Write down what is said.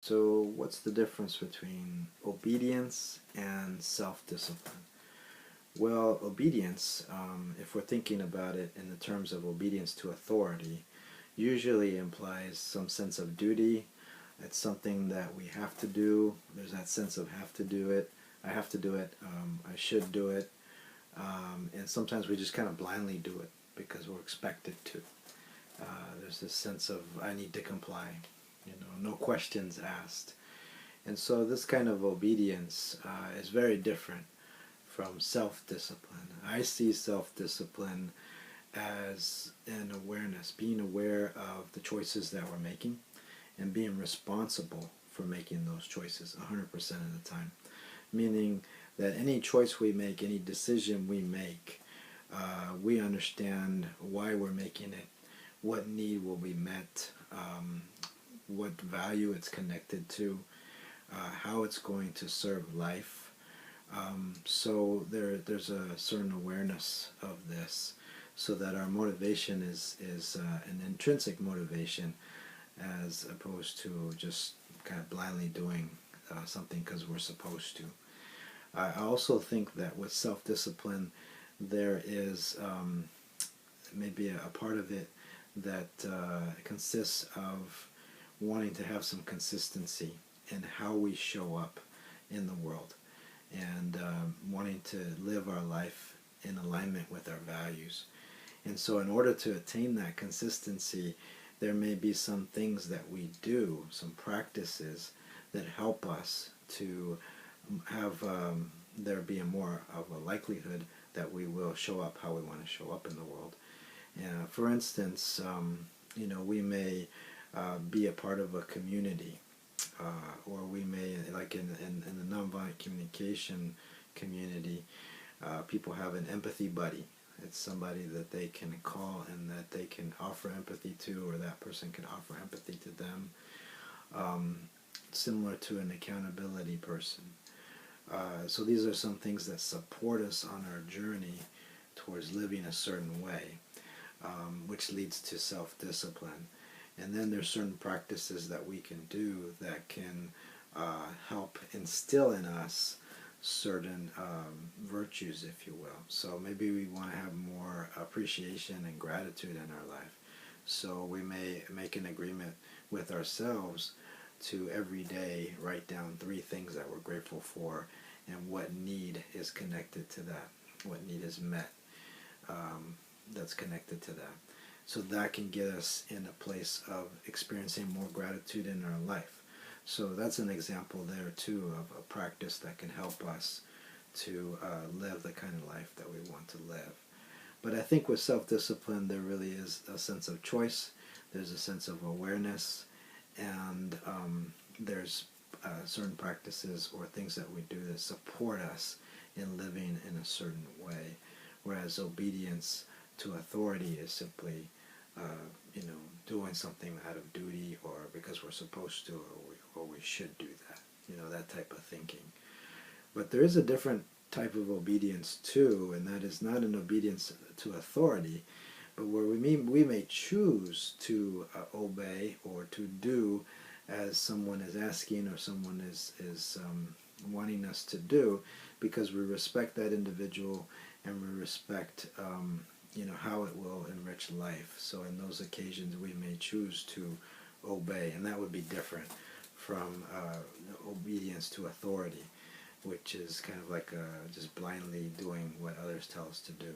So what's the difference between obedience and self-discipline? Well, obedience, if we're thinking about it in the terms of obedience to authority, usually implies some sense of duty. It's something that we have to do. There's that sense of have to do it. I have to do it. I should do it. And sometimes we just kind of blindly do it because we're expected to. There's this sense of I need to comply, no questions asked. And so this kind of obedience is very different from self-discipline. I see self-discipline as an awareness, being aware of the choices that we're making and being responsible for making those choices 100% of the time. Meaning that any choice we make, any decision we make, we understand why we're making it, what need will be met, what value it's connected to, how it's going to serve life. So there's a certain awareness of this, so that our motivation is an intrinsic motivation, as opposed to just kind of blindly doing something because we're supposed to. I also think that with self-discipline, there is maybe a part of it that consists of wanting to have some consistency in how we show up in the world, and wanting to live our life in alignment with our values. And so in order to attain that consistency, there may be some things that we do, some practices that help us to have there be a more of a likelihood that we will show up how we want to show up in the world. For instance, we may be a part of a community, or we may, like in the nonviolent communication community, people have an empathy buddy. It's somebody that they can call and that they can offer empathy to, or that person can offer empathy to them, similar to an accountability person. So these are some things that support us on our journey towards living a certain way, which leads to self-discipline. And then there's certain practices that we can do that can help instill in us certain virtues, if you will. So maybe we want to have more appreciation and gratitude in our life. So we may make an agreement with ourselves to every day write down 3 things that we're grateful for and what need is connected to that, what need is met that's connected to that. So that can get us in a place of experiencing more gratitude in our life. So that's an example there too of a practice that can help us to live the kind of life that we want to live. But I think with self-discipline there really is a sense of choice, there's a sense of awareness, and there's certain practices or things that we do that support us in living in a certain way, whereas obedience to authority is simply doing something out of duty, or because we're supposed to, or we should do that, that type of thinking. But there is a different type of obedience too, and that is not an obedience to authority, but where we may choose to obey or to do as someone is asking, or someone is wanting us to do, because we respect that individual and we respect how it will enrich life. So in those occasions we may choose to obey, and that would be different from obedience to authority, which is kind of like just blindly doing what others tell us to do.